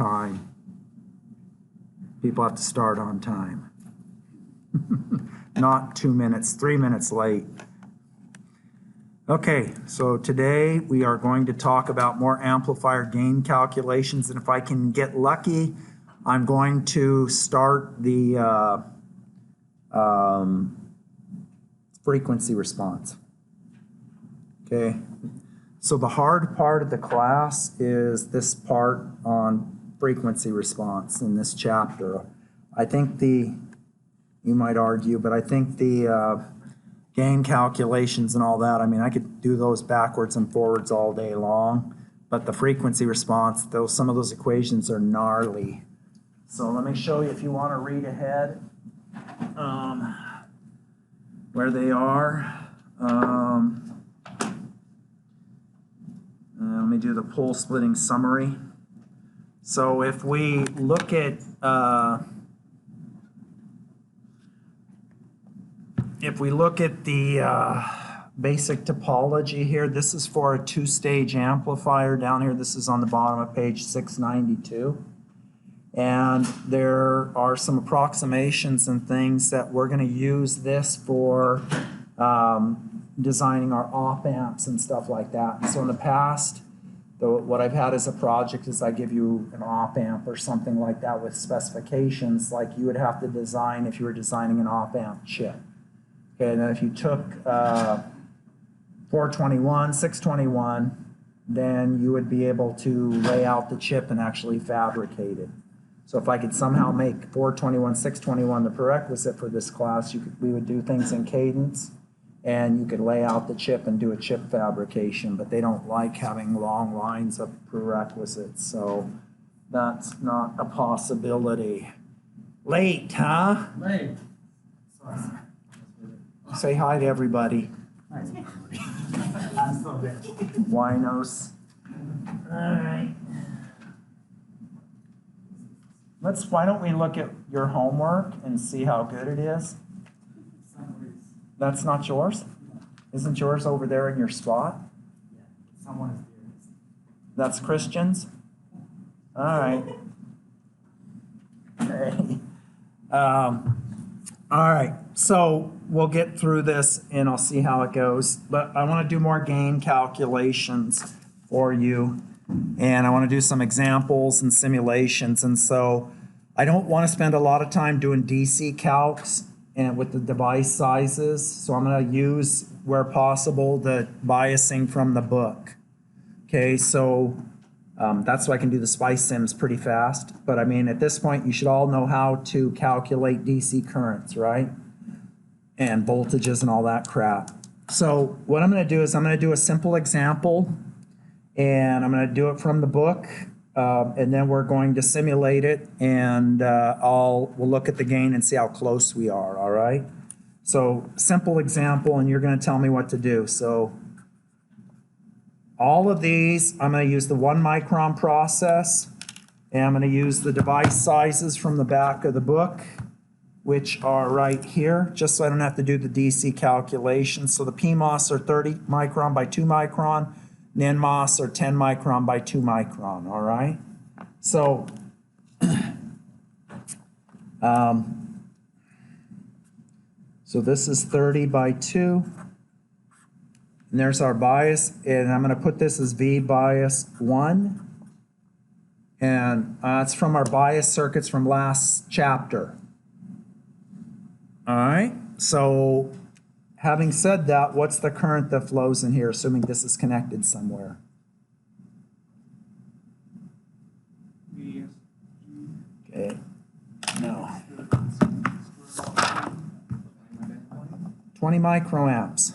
time. People have to start on time. Not 2 minutes, 3 minutes late. Okay, so today we are going to talk about more amplifier gain calculations, and if I can get lucky, I'm going to start the frequency response. Okay, so the hard part of the class is this part on frequency response in this chapter. I think you might argue, but I think the gain calculations and all that, I mean, I could do those backwards and forwards all day long, but the frequency response, some of those equations are gnarly. So let me show you, if you want to read ahead, where they are. Let me do the pole splitting summary. So if we look at the basic topology here, this is for a two-stage amplifier down here. This is on the bottom of page 692. And there are some approximations and things that we're going to use this for designing our op amps and stuff like that. And so in the past, what I've had as a project is I give you an op amp or something like that with specifications like you would have to design if you were designing an op amp chip. Okay, and then if you took 421, 621, then you would be able to lay out the chip and actually fabricate it. So if I could somehow make 421, 621 the prerequisite for this class, we would do things in cadence, and you could lay out the chip and do a chip fabrication, but they don't like having long lines of prerequisites, so that's not a possibility. Late, huh? Late. Sorry. Say hi to everybody. Hi. I'm so bad. Winos. All right. Why don't we look at your homework and see how good it is? That's not yours? Isn't yours over there in your spot? Yeah, someone is here. That's Christian's? All right. Okay. All right, so we'll get through this and I'll see how it goes. But I want to do more gain calculations for you. And I want to do some examples and simulations. And so I don't want to spend a lot of time doing DC calcs and with the device sizes. So I'm going to use, where possible, the biasing from the book. Okay, so that's why I can do the spice sims pretty fast. But I mean, at this point, you should all know how to calculate DC currents, right? And voltages and all that crap. So what I'm going to do is I'm going to do a simple example, and I'm going to do it from the book, and then we're going to simulate it, and we'll look at the gain and see how close we are, all right? So simple example, and you're going to tell me what to do. So all of these, I'm going to use the 1 micron process, and I'm going to use the device sizes from the back of the book, which are right here, just so I don't have to do the DC calculations. So the PMOS are 30 micron by 2 micron, and NMOS are 10 micron by 2 micron, all right? So, so this is 30 by 2, and there's our bias, and I'm going to put this as V bias 1, and it's from our bias circuits from last chapter. All right, so having said that, what's the current that flows in here, assuming this is connected somewhere? Okay, no. 20 microamps.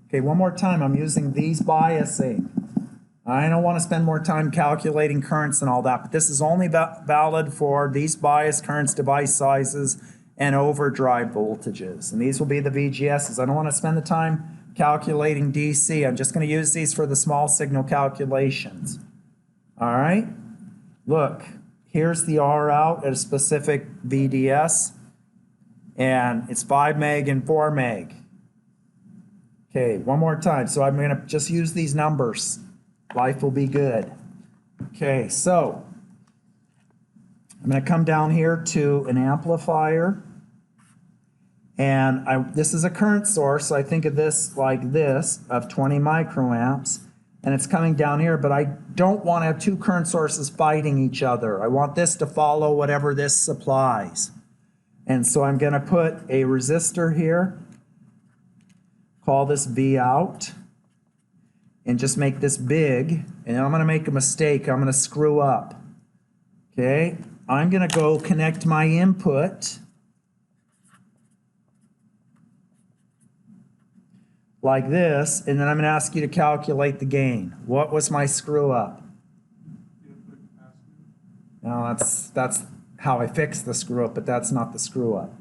Okay, one more time, I'm using these biasing. I don't want to spend more time calculating currents and all that, but this is only valid for these bias currents, device sizes, and overdrive voltages. And these will be the VGSs. I don't want to spend the time calculating DC. I'm just going to use these for the small signal calculations. All right? Look, here's the R out at a specific VDS, and it's 5 meg and 4 meg. Okay, one more time. So I'm going to just use these numbers. Life will be good. Okay, so I'm going to come down here to an amplifier. And this is a current source, so I think of this like this, of 20 microamps. And it's coming down here, but I don't want to have two current sources fighting each other. I want this to follow whatever this supplies. And so I'm going to put a resistor here, call this V out, and just make this big. And I'm going to make a mistake. I'm going to screw up. Okay, I'm going to go connect my input like this, and then I'm going to ask you to calculate the gain. What was my screw up? No, that's how I fixed the screw up, but that's not the screw up.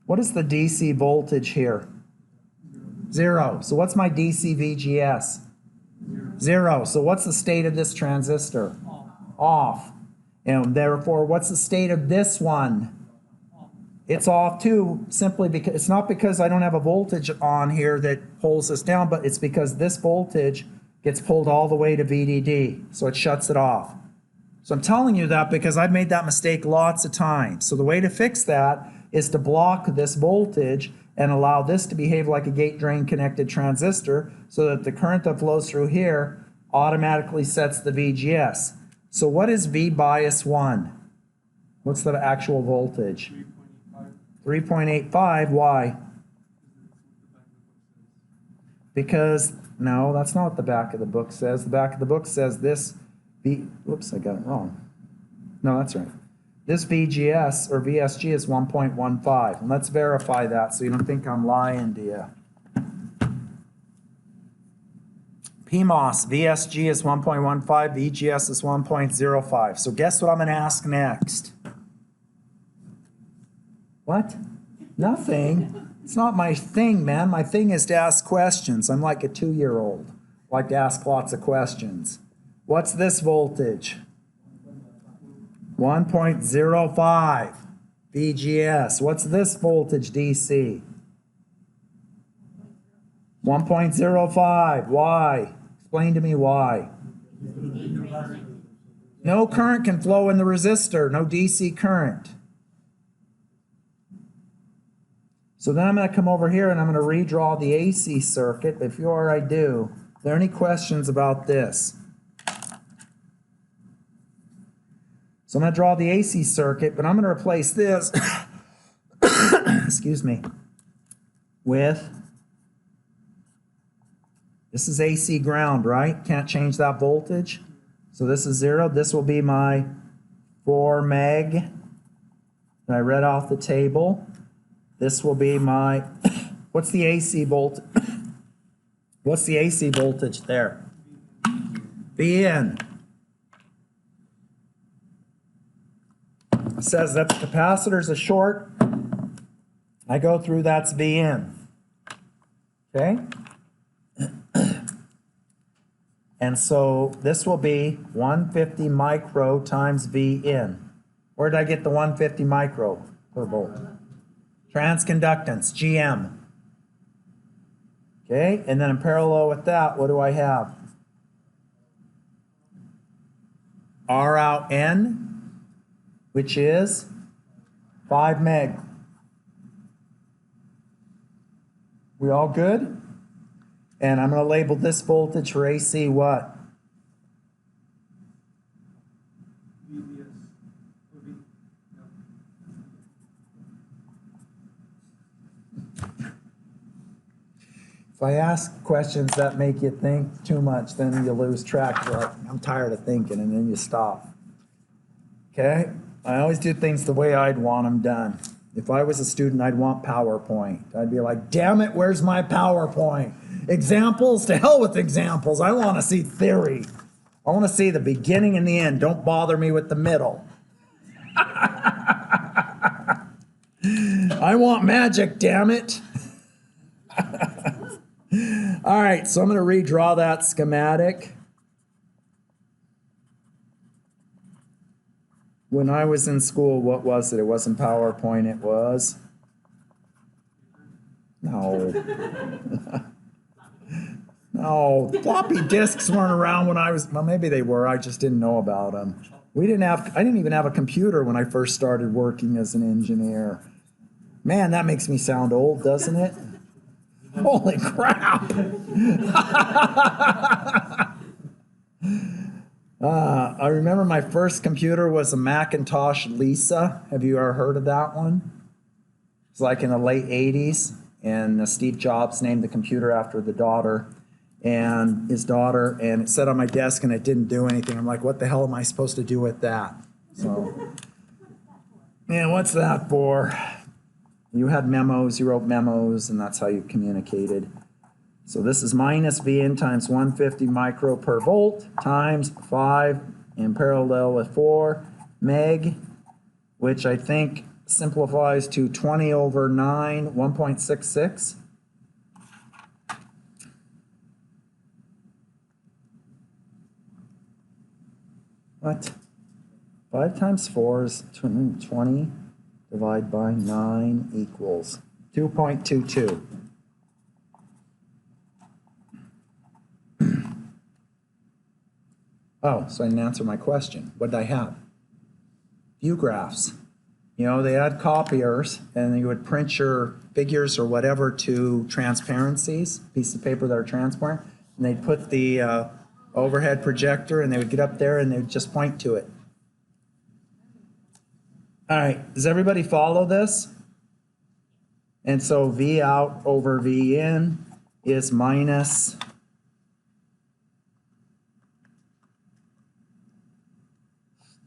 What is the DC voltage here? 0. So what's my DC VGS? 0. So what's the state of this transistor? Off. And therefore, what's the state of this one? It's off too, simply because it's not because I don't have a voltage on here that pulls this down, but it's because this voltage gets pulled all the way to VDD, so it shuts it off. So I'm telling you that because I've made that mistake lots of times. So the way to fix that is to block this voltage and allow this to behave like a gate drain connected transistor so that the current that flows through here automatically sets the VGS. So what is V bias 1? What's the actual voltage? 3.85. Why? Because, no, that's not what the back of the book says. The back of the book says this whoops, I got it wrong. No, that's right. This VGS or VSG is 1.15. And let's verify that so you don't think I'm lying to you. PMOS, VSG is 1.15, VGS is 1.05. So guess what I'm going to ask next? What? Nothing. It's not my thing, man. My thing is to ask questions. I'm like a 2-year-old. I like to ask lots of questions. What's this voltage? 1.05 VGS. What's this voltage DC? 1.05. Why? Explain to me why. No current can flow in the resistor. No DC current. So then I'm going to come over here and I'm going to redraw the AC circuit. Before I do, are there any questions about this? So I'm going to draw the AC circuit, but I'm going to replace this, excuse me, with, this is AC ground, right? Can't change that voltage. So this is 0. This will be my 4 meg that I read off the table. This will be my, what's the AC voltage? What's the AC voltage there? VN. It says that the capacitor's a short. I go through, that's VN. Okay? And so this will be 150 micro times VN. Where did I get the 150 micro per volt? Transconductance, GM. Okay, and then in parallel with that, what do I have? R out N, which is 5 meg. We all good? And I'm going to label this voltage for AC what? If I ask questions that make you think too much, then you lose track. You're like, I'm tired of thinking, and then you stop. Okay? I always do things the way I'd want them done. If I was a student, I'd want PowerPoint. I'd be like, damn it, where's my PowerPoint? Examples? To hell with examples. I want to see theory. I want to see the beginning and the end. Don't bother me with the middle. I want magic, damn it. All right, so I'm going to redraw that schematic. When I was in school, what was it? It wasn't PowerPoint, it was... No. No, floppy disks weren't around when I was, well, maybe they were, I just didn't know about them. I didn't even have a computer when I first started working as an engineer. Man, that makes me sound old, doesn't it? Holy crap! I remember my first computer was a Macintosh Lisa. Have you ever heard of that one? It's like in the late 80s, and Steve Jobs named the computer after the daughter and his daughter, and it sat on my desk and it didn't do anything. I'm like, what the hell am I supposed to do with that? So, man, what's that for? You had memos, you wrote memos, and that's how you communicated. So this is minus Vn times 150 micro per volt times 5 in parallel with 4 meg, which I think simplifies to 20 over 9, 1.66. What? 5 times 4 is 20 divided by 9 equals 2.22. Oh, so I didn't answer my question. What did I have? View graphs. You know, they had copiers, and you would print your figures or whatever to transparencies, pieces of paper that are transparent, and they'd put the overhead projector, and they would get up there, and they would just point to it. All right, does everybody follow this? And so V out over V in is minus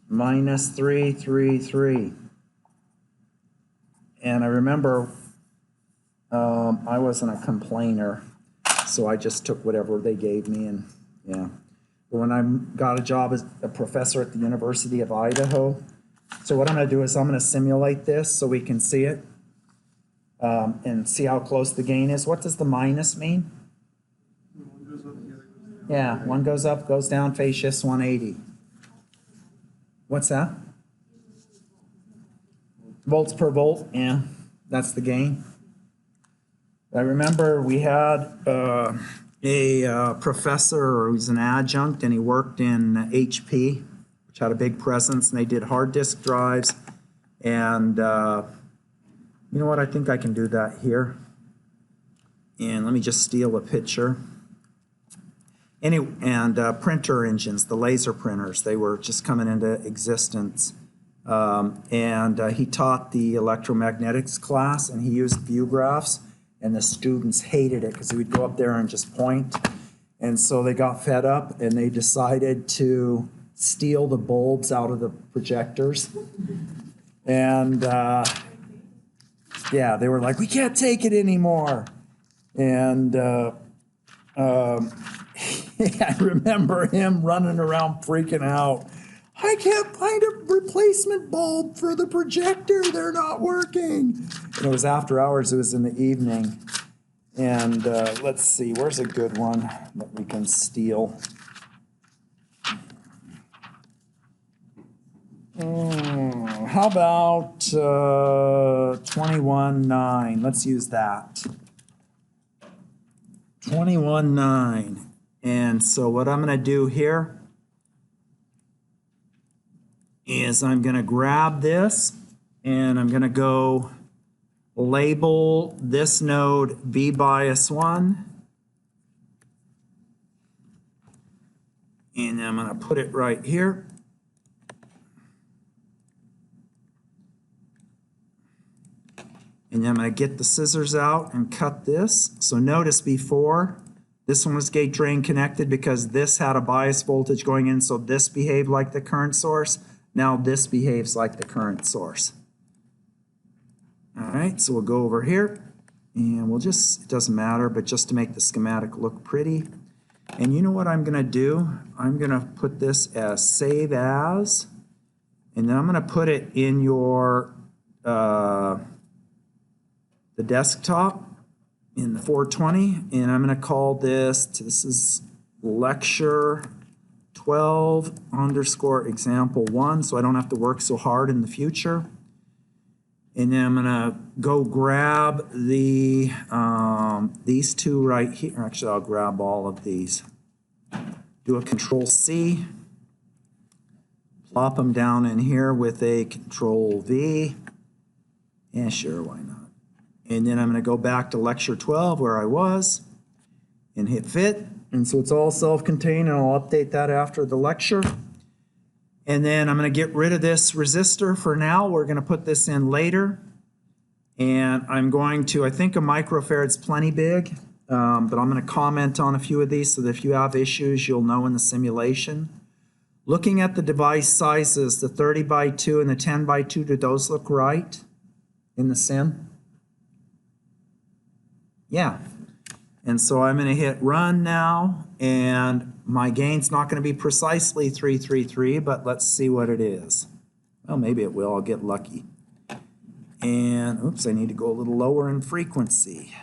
minus 333. And I remember I wasn't a complainer, so I just took whatever they gave me, and yeah. But when I got a job as a professor at the University of Idaho, so what I'm going to do is I'm going to simulate this so we can see it and see how close the gain is. What does the minus mean? Yeah, one goes up, goes down, phase shifts 180. What's that? Volts per volt, yeah, that's the gain. I remember we had a professor, or he's an adjunct, and he worked in HP, which had a big presence, and they did hard disk drives. And you know what, I think I can do that here. And let me just steal a picture. And printer engines, the laser printers, they were just coming into existence. He taught the electromagnetics class, and he used view graphs, and the students hated it because he would go up there and just point. And so they got fed up, and they decided to steal the bulbs out of the projectors. And yeah, they were like, we can't take it anymore. And I remember him running around freaking out. I can't find a replacement bulb for the projector. They're not working. And it was after hours. It was in the evening. And let's see, where's a good one that we can steal? How about 21.9? Let's use that. 21.9. And so what I'm going to do here is I'm going to grab this, and I'm going to go label this node V bias 1. And I'm going to put it right here. And then I'm going to get the scissors out and cut this. So notice before, this one was gate drain connected because this had a bias voltage going in, so this behaved like the current source. Now this behaves like the current source. All right, so we'll go over here, and we'll just, it doesn't matter, but just to make the schematic look pretty. And you know what I'm going to do? I'm going to put this as save as, and then I'm going to put it in your the desktop in the 420, and I'm going to call this is lecture 12 _ example 1, so I don't have to work so hard in the future. And then I'm gonna go grab the, these two right here. Actually, I'll grab all of these. Do a Control C. Plop them down in here with a Control V. Yeah, sure, why not? And then I'm gonna go back to lecture 12 where I was and hit fit. And so it's all self-contained, and I'll update that after the lecture. And then I'm going to get rid of this resistor for now. We're going to put this in later. And I'm going to, I think a microfarad's plenty big, but I'm going to comment on a few of these so that if you have issues, you'll know in the simulation. Looking at the device sizes, the 30 by 2 and the 10 by 2, do those look right in the sim? Yeah. And so I'm going to hit run now, and my gain's not going to be precisely 333, but let's see what it is. Well, maybe it will. I'll get lucky. And, oops, I need to go a little lower in frequency.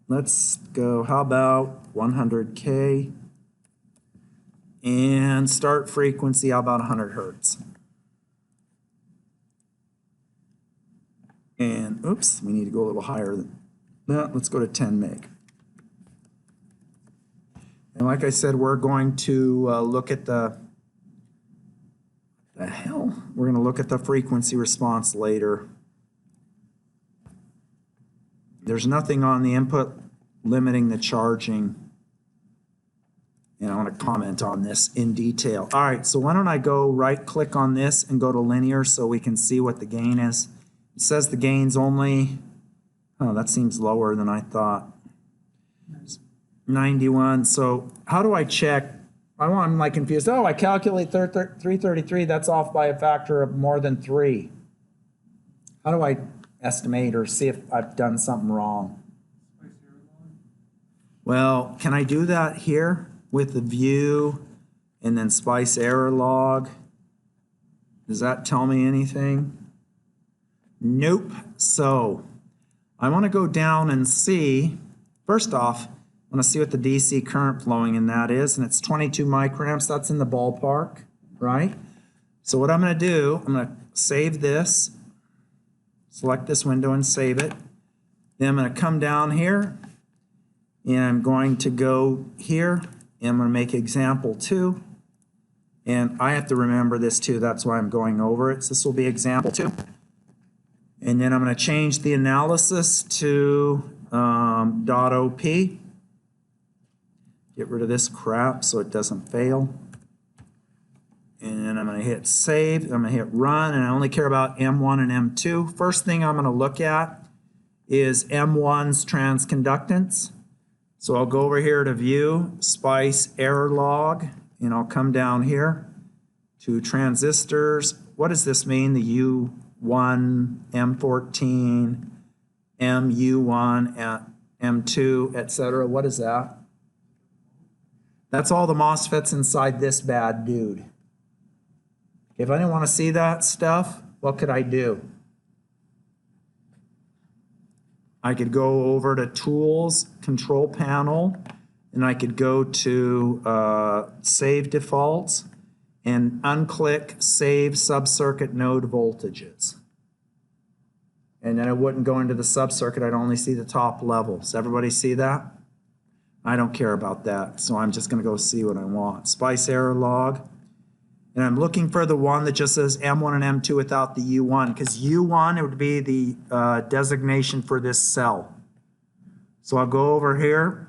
Let's go, how about 100K? And start frequency, how about 100 hertz? And, oops, we need to go a little higher than that. Let's go to 10 meg. And like I said, we're going to look at the hell? We're going to look at the frequency response later. There's nothing on the input limiting the charging. And I want to comment on this in detail. All right, so why don't I go right-click on this and go to linear so we can see what the gain is. It says the gain's only, oh, that seems lower than I thought. 91. So how do I check? I'm like confused. Oh, I calculate 333. That's off by a factor of more than 3. How do I estimate or see if I've done something wrong? Well, can I do that here with the view and then spice error log? Does that tell me anything? Nope. So I want to go down and see, first off, I want to see what the DC current flowing in that is, and it's 22 microamps. That's in the ballpark, right? So what I'm going to do, I'm going to save this, select this window and save it. Then I'm going to come down here, and I'm going to go here, and I'm going to make example 2. And I have to remember this too, that's why I'm going over it. So this will be example 2. And then I'm going to change the analysis to .op. Get rid of this crap so it doesn't fail. And I'm going to hit save. I'm going to hit run, and I only care about M1 and M2. First thing I'm going to look at is M1's transconductance. So I'll go over here to view, spice error log, and I'll come down here to transistors. What does this mean? The U1, M14, MU1, M2, etc. What is that? That's all the MOSFETs inside this bad dude. If I didn't want to see that stuff, what could I do? I could go over to Tools, Control Panel, and I could go to Save Defaults and unclick Save Subcircuit Node Voltages. And then it wouldn't go into the subcircuit, I'd only see the top level. Does everybody see that? I don't care about that, so I'm just going to go see what I want. Spice error log. And I'm looking for the one that just says M1 and M2 without the U1, because U1, it would be the designation for this cell. So I'll go over here.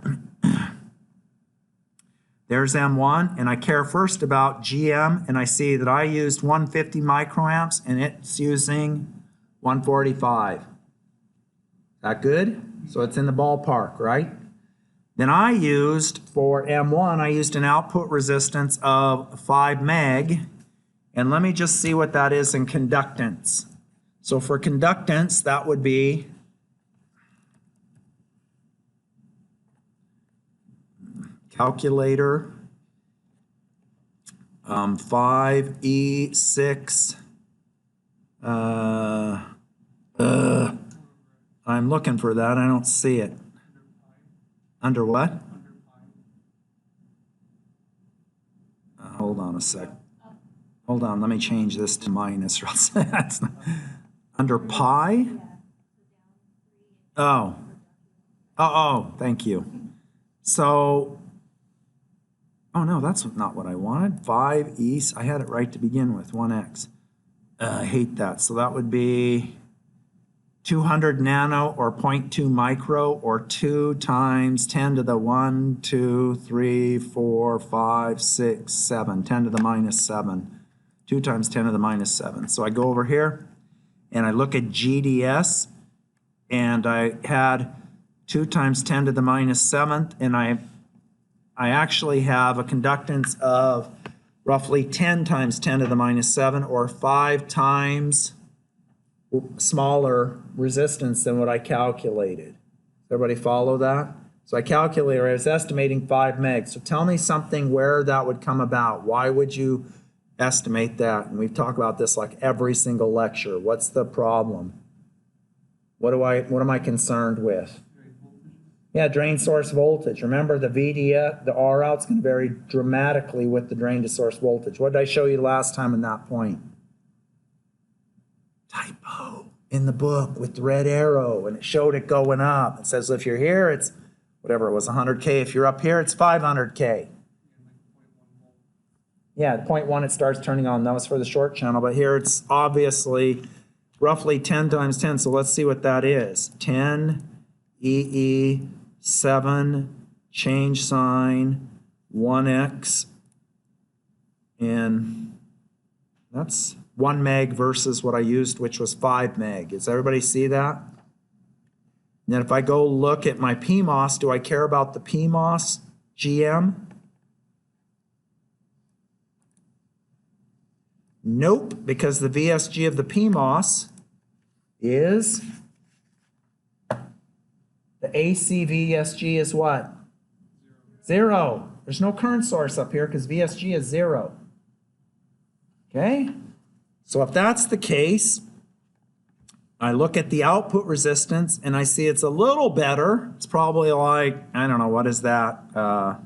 There's M1, and I care first about GM, and I see that I used 150 microamps, and it's using 145. Is that good? So it's in the ballpark, right? Then I used, for M1, I used an output resistance of 5 meg. And let me just see what that is in conductance. So for conductance, that would be calculator 5E6. I'm looking for that. I don't see it. Under what? Hold on a sec. Hold on, let me change this to minus. Under pi? Oh, thank you. So, oh no, that's not what I wanted. 5 east, I had it right to begin with, 1x. I hate that. So that would be 200 nano or 0.2 micro or 2 times 10 to the 1, 2, 3, 4, 5, 6, 7, 10 to the minus 7. 2 times 10 to the minus 7. So I go over here and I look at GDS and I had 2 times 10 to the minus 7th, and I actually have a conductance of roughly 10 times 10 to the minus 7, or 5 times smaller resistance than what I calculated. Everybody follow that? So I calculated, I was estimating 5 megs. So tell me something where that would come about. Why would you estimate that? And we've talked about this like every single lecture. What's the problem? What am I concerned with? Yeah, drain source voltage. Remember the VDF, the R out's going to vary dramatically with the drain to source voltage. What did I show you last time in that point? Typo in the book with the red arrow, and it showed it going up. It says if you're here, it's whatever it was, 100K. If you're up here, it's 500K. Yeah, at 0.1 it starts turning on. That was for the short channel, but here it's obviously roughly 10 times 10. So let's see what that is. 10 EE 7 change sign 1x, and that's 1 meg versus what I used, which was 5 meg. Does everybody see that? And then if I go look at my PMOS, do I care about the PMOS GM? Nope, because the VSG of the PMOS is, the AC VSG is what? 0. There's no current source up here because VSG is 0. Okay? So if that's the case, I look at the output resistance and I see it's a little better. It's probably like, I don't know, what is that?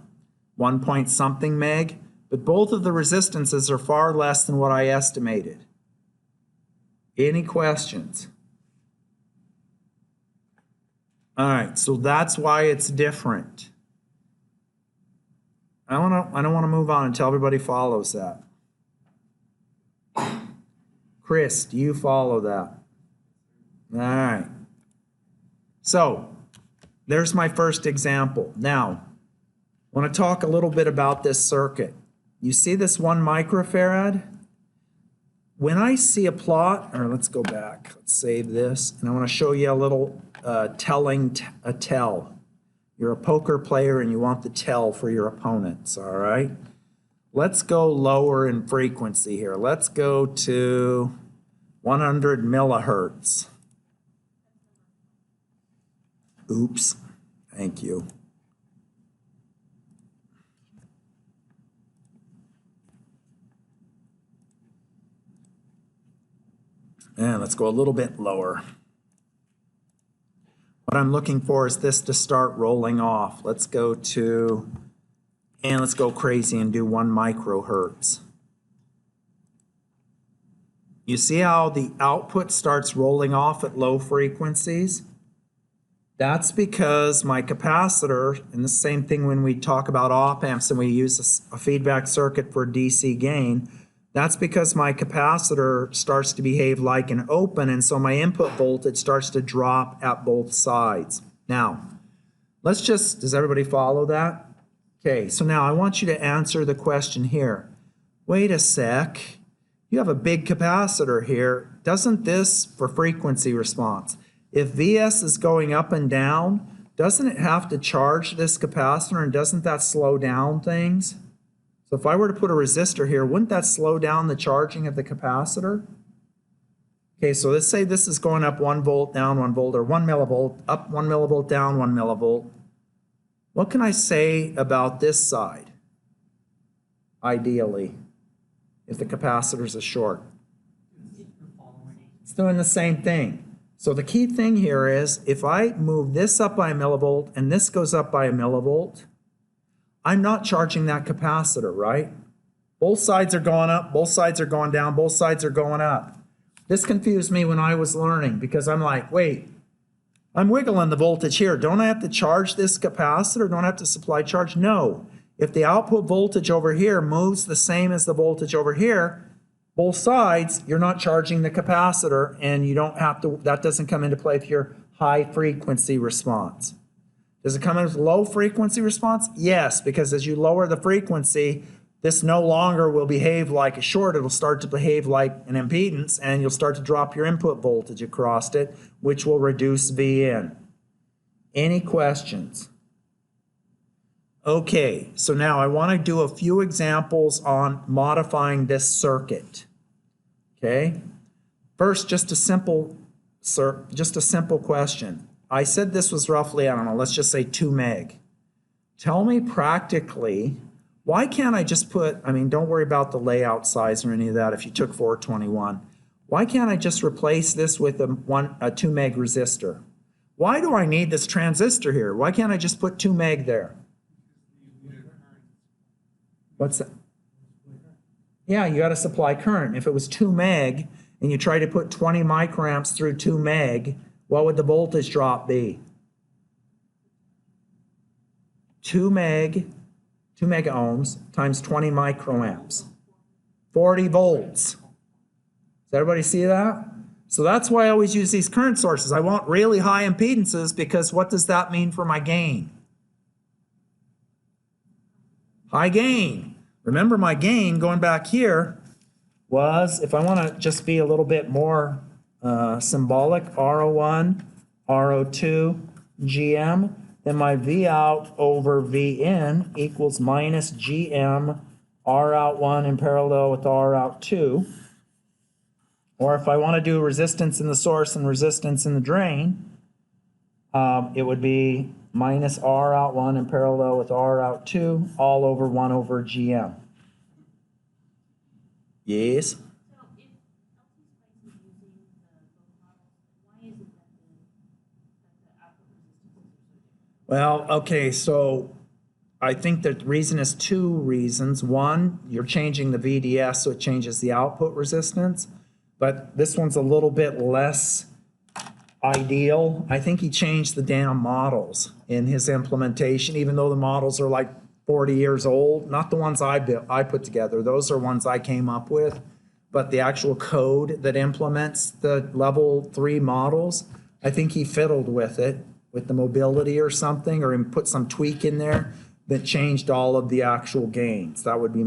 1 point something meg. But both of the resistances are far less than what I estimated. Any questions? All right, so that's why it's different. I don't want to move on until everybody follows that. Chris, do you follow that? All right. So there's my first example. Now, I want to talk a little bit about this circuit. You see this 1 microfarad? When I see a plot, or let's go back, let's save this, and I want to show you a little telling a tell. You're a poker player and you want the tell for your opponents, all right? Let's go lower in frequency here. Let's go to 100 millihertz. Oops, thank you. And let's go a little bit lower. What I'm looking for is this to start rolling off. Let's go to, and let's go crazy and do 1 microhertz. You see how the output starts rolling off at low frequencies? That's because my capacitor, and the same thing when we talk about op amps and we use a feedback circuit for DC gain, that's because my capacitor starts to behave like an open, and so my input voltage starts to drop at both sides. Now, does everybody follow that? Okay, so now I want you to answer the question here. Wait a sec, you have a big capacitor here. Doesn't this, for frequency response, if Vs is going up and down, doesn't it have to charge this capacitor, and doesn't that slow down things? So if I were to put a resistor here, wouldn't that slow down the charging of the capacitor? Okay, so let's say this is going up 1 volt, down 1 volt, or 1 millivolt, up 1 millivolt, down 1 millivolt. What can I say about this side, ideally, if the capacitor's a short? It's doing the same thing. So the key thing here is, if I move this up by a millivolt and this goes up by a millivolt, I'm not charging that capacitor, right? Both sides are going up, both sides are going down, both sides are going up. This confused me when I was learning because I'm like, wait, I'm wiggling the voltage here. Don't I have to charge this capacitor? Don't I have to supply charge? No. If the output voltage over here moves the same as the voltage over here, both sides, you're not charging the capacitor, and you don't have to, that doesn't come into play with your high frequency response. Does it come in with low frequency response? Yes, because as you lower the frequency, this no longer will behave like a short. It'll start to behave like an impedance, and you'll start to drop your input voltage across it, which will reduce Vin. Any questions? Okay, so now I want to do a few examples on modifying this circuit. Okay, first, just a simple question. I said this was roughly, I don't know, let's just say 2 meg. Tell me practically, why can't I just put, I mean, don't worry about the layout size or any of that if you took 421. Why can't I just replace this with a 2 meg resistor? Why do I need this transistor here? Why can't I just put 2 meg there? What's that? Yeah, you got to supply current. If it was 2 meg and you try to put 20 microamps through 2 meg, what would the voltage drop be? 2 mega ohms times 20 microamps. 40 volts. Does everybody see that? So that's why I always use these current sources. I want really high impedances because what does that mean for my gain? High gain. Remember my gain going back here was, if I want to just be a little bit more symbolic, RO1, RO2, GM, then my V out over V in equals minus GM R out 1 in parallel with R out 2. Or if I want to do resistance in the source and resistance in the drain, it would be minus R out 1 in parallel with R out 2, all over 1 over GM. Yes? So if LT Spice is using both models, why is it that the output resistances are so different? Well, okay, so I think the reason is 2 reasons. One, you're changing the VDS, so it changes the output resistance. But this one's a little bit less ideal. I think he changed the damn models in his implementation, even though the models are like 40 years old. Not the ones I put together. Those are ones I came up with. But the actual code that implements the level 3 models, I think he fiddled with it, with the mobility or something, or put some tweak in there that changed all of the actual gains. That would be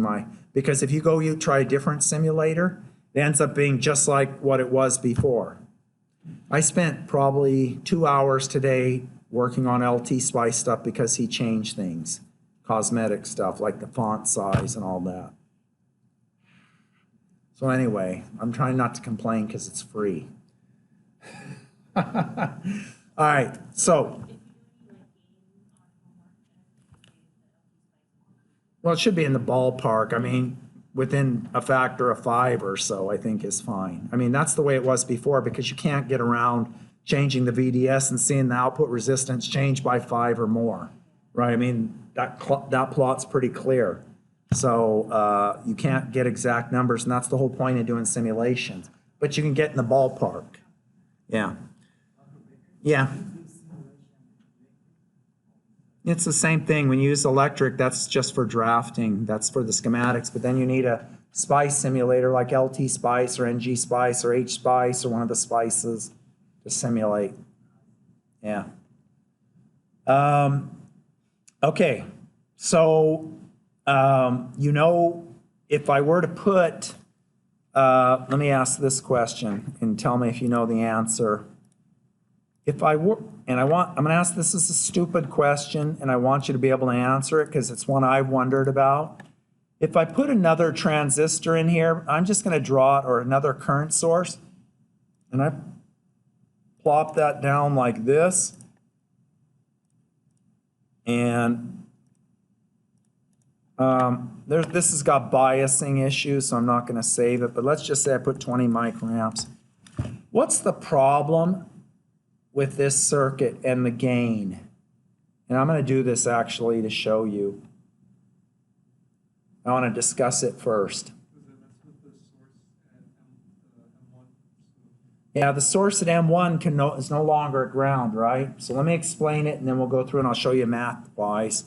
because if you try a different simulator, it ends up being just like what it was before. I spent probably 2 hours today working on LT Spice stuff because he changed things, cosmetic stuff like the font size and all that. So anyway, I'm trying not to complain because it's free. All right, so. Well, it should be in the ballpark. I mean, within a factor of 5 or so, I think is fine. I mean, that's the way it was before because you can't get around changing the VDS and seeing the output resistance change by 5 or more, right? I mean, that plot's pretty clear. So you can't get exact numbers, and that's the whole point of doing simulations. But you can get in the ballpark. Yeah. Yeah. It's the same thing. When you use electric, that's just for drafting. That's for the schematics. But then you need a SPICE simulator like LT Spice or NG Spice or H Spice or one of the spices to simulate. Yeah. Okay. So, if I were to put, let me ask this question and tell me if you know the answer. If I were, and I'm going to ask this as a stupid question, and I want you to be able to answer it because it's one I've wondered about. If I put another transistor in here, I'm just going to draw it, or another current source, and I plop that down like this, and this has got biasing issues, so I'm not going to save it, but let's just say I put 20 microamps. What's the problem with this circuit and the gain? And I'm going to do this actually to show you. I want to discuss it first. Yeah, the source at M1 is no longer at ground, right? So let me explain it and then we'll go through and I'll show you math-wise.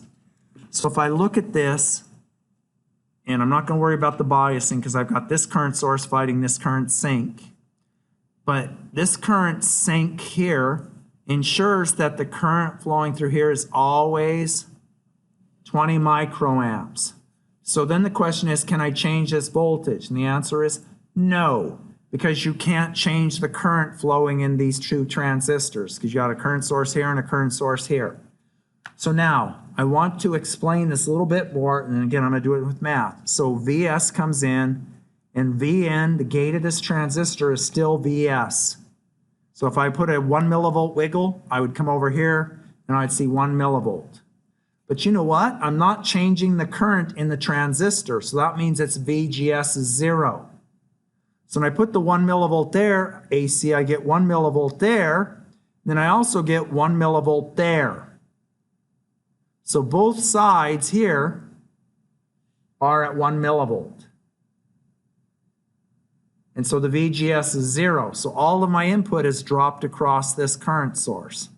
So if I look at this, and I'm not going to worry about the biasing because I've got this current source fighting this current sink. But this current sink here ensures that the current flowing through here is always 20 microamps. So then the question is, can I change this voltage? And the answer is no, because you can't change the current flowing in these two transistors because you got a current source here and a current source here. So now I want to explain this a little bit more, and again, I'm going to do it with math. So Vs comes in, and Vn, the gate of this transistor, is still Vs. So if I put a 1 millivolt wiggle, I would come over here, and I'd see 1 millivolt. But you know what? I'm not changing the current in the transistor, so that means its VGS is 0. So when I put the 1 millivolt there, AC, I get 1 millivolt there, then I also get 1 millivolt there. So both sides here are at 1 millivolt. And so the VGS is 0. So all of my input is dropped across this current source.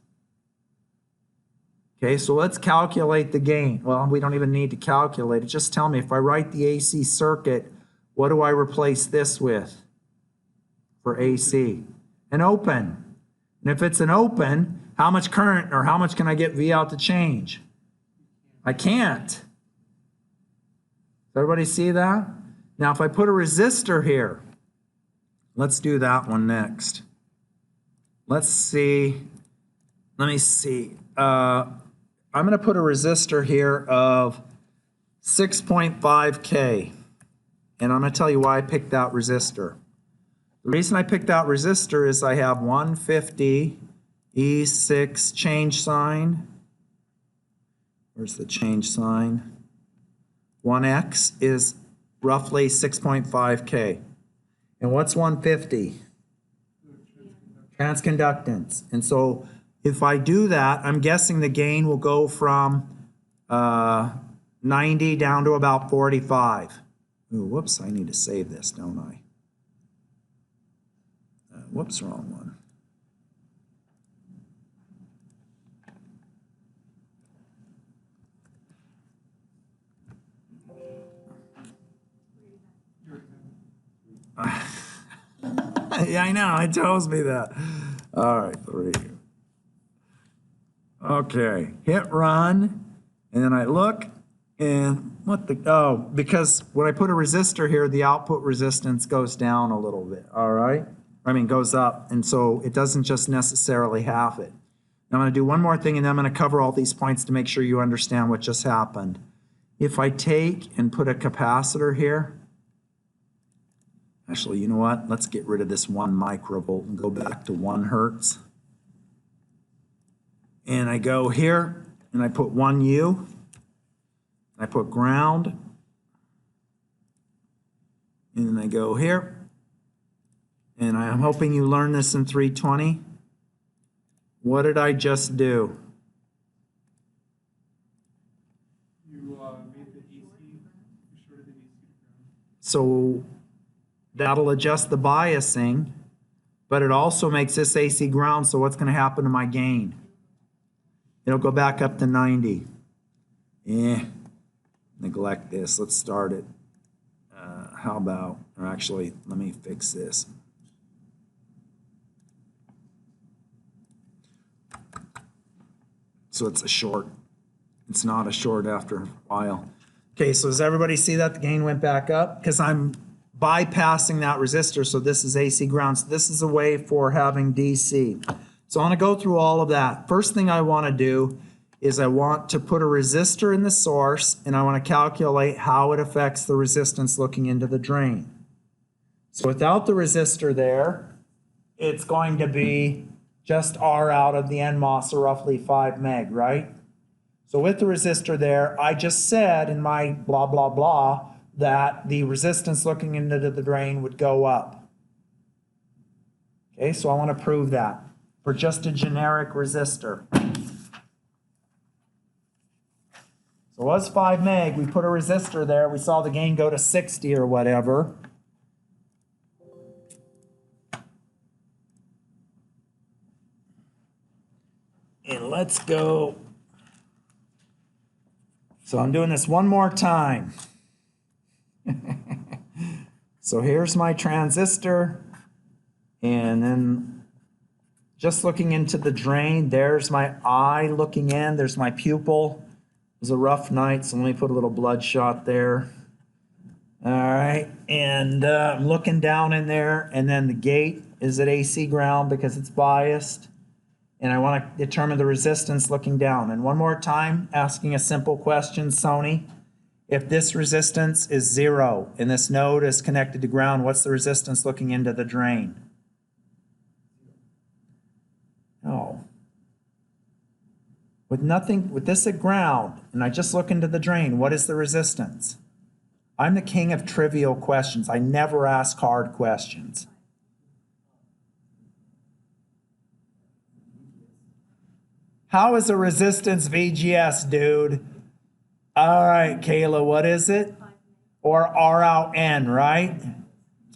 Okay, so let's calculate the gain. Well, we don't even need to calculate it. Just tell me, if I write the AC circuit, what do I replace this with for AC? An open. And if it's an open, how much current or how much can I get V out to change? I can't. Does everybody see that? Now, if I put a resistor here, let's do that one next. Let's see. Let me see. I'm going to put a resistor here of 6.5K. And I'm going to tell you why I picked that resistor. The reason I picked that resistor is I have 150 E6 change sign. Where's the change sign? 1X is roughly 6.5K. And what's 150? Transconductance. And so if I do that, I'm guessing the gain will go from 90 down to about 45. Ooh, whoops, I need to save this, don't I? Whoops, wrong one. Yeah, I know, it tells me that. All right, 3. Okay, hit run, and then I look, and what the, oh, because when I put a resistor here, the output resistance goes down a little bit, all right? I mean, goes up, and so it doesn't just necessarily have it. Now I'm going to do one more thing, and then I'm going to cover all these points to make sure you understand what just happened. If I take and put a capacitor here, actually, you know what? Let's get rid of this 1 microvolt and go back to 1 hertz. And I go here, and I put 1U. I put ground. And then I go here. And I'm hoping you learn this in 320. What did I just do? You made the AC, you shorted the AC to ground. So that'll adjust the biasing, but it also makes this AC ground, so what's going to happen to my gain? It'll go back up to 90. Neglect this. Let's start it. How about, or actually, let me fix this. So it's a short. It's not a short after a while. Okay, so does everybody see that the gain went back up? Because I'm bypassing that resistor, so this is AC ground. So this is a way for having DC. So I want to go through all of that. First thing I want to do is I want to put a resistor in the source, and I want to calculate how it affects the resistance looking into the drain. So without the resistor there, it's going to be just R out of the NMOS, or roughly 5 meg, right? So with the resistor there, I just said in my blah, blah, blah, that the resistance looking into the drain would go up. Okay, so I want to prove that for just a generic resistor. So it was 5 meg, we put a resistor there, we saw the gain go to 60 or whatever. And let's go. So I'm doing this one more time. So here's my transistor, and then just looking into the drain, there's my eye looking in, there's my pupil. It was a rough night, so let me put a little bloodshot there. All right, and I'm looking down in there, and then the gate is at AC ground because it's biased. And I want to determine the resistance looking down. And one more time, asking a simple question, Sony. If this resistance is 0 and this node is connected to ground, what's the resistance looking into the drain? No. With nothing, with this at ground, and I just look into the drain, what is the resistance? I'm the king of trivial questions. I never ask hard questions. How is a resistance VGS, dude? All right, Kayla, what is it? Or R out N, right?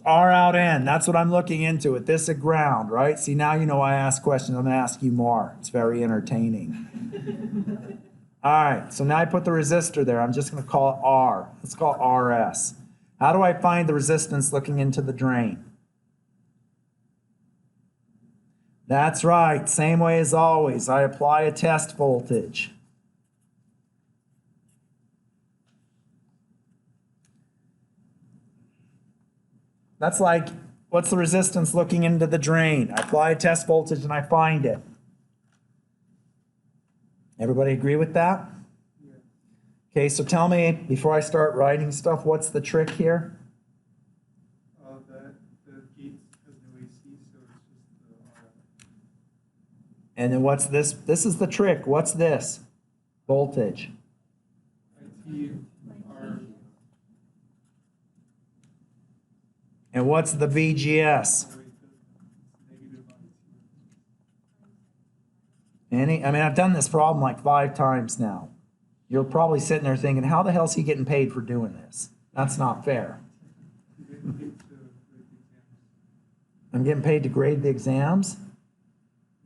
R out N, that's what I'm looking into with this at ground, right? See, now you know I ask questions, I'm gonna ask you more. It's very entertaining. All right, so now I put the resistor there. I'm just gonna call it R. Let's call it RS. How do I find the resistance looking into the drain? That's right, same way as always. I apply a test voltage. That's like, what's the resistance looking into the drain? I apply a test voltage and I find it. Everybody agree with that? Yeah. Okay, so tell me, before I start writing stuff, what's the trick here? The gate has no AC, so it's just the RF. And then what's this? This is the trick. What's this? Voltage. IT are And what's the VGS? negative IT. I mean, I've done this problem like 5 times now. You're probably sitting there thinking, how the hell is he getting paid for doing this? That's not fair. You get paid to grade the exams. I'm getting paid to grade the exams?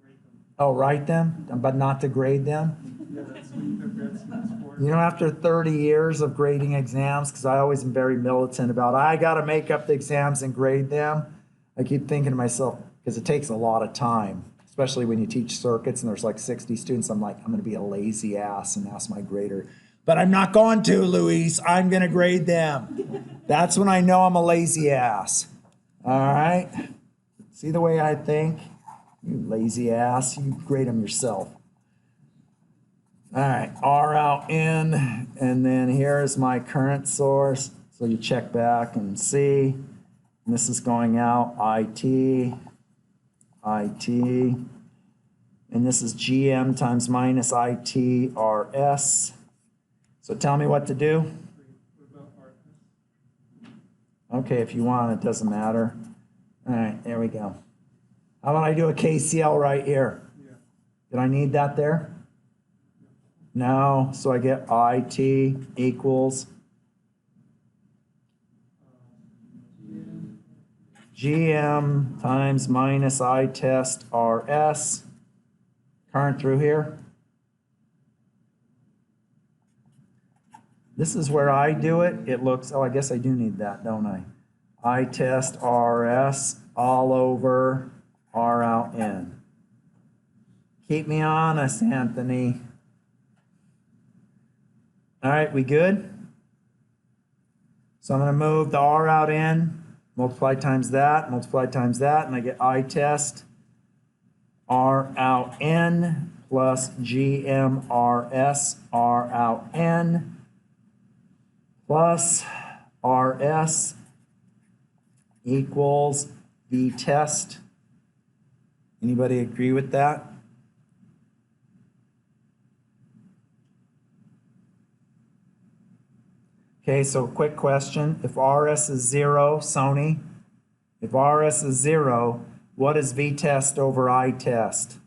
Rate them. Oh, write them, but not to grade them? Yeah, that's what the grad student's for. You know, after 30 years of grading exams, because I always am very militant about, I got to make up the exams and grade them, I keep thinking to myself, because it takes a lot of time, especially when you teach circuits and there's like 60 students, I'm like, I'm going to be a lazy ass and ask my grader. But I'm not going to, Luis. I'm going to grade them. That's when I know I'm a lazy ass. All right? See the way I think? You lazy ass. You grade them yourself. All right, R out in, and then here's my current source. So you check back and see. And this is going out, IT, and this is GM times minus IT, RS. So tell me what to do. What about RF? Okay, if you want, it doesn't matter. All right, there we go. How about I do a KCL right here? Yeah. Did I need that there? No, so I get IT equals GM times minus I test RS. Current through here. This is where I do it. It looks, oh, I guess I do need that, don't I? I test RS all over R out in. Keep me honest, Anthony. All right, we good? So I'm going to move the R out in, multiply times that, and I get I test R out in plus GMRS R out in plus RS equals V test. Anybody agree with that? Okay, so quick question. If RS is 0, Sony, if RS is 0, what is V test over I test?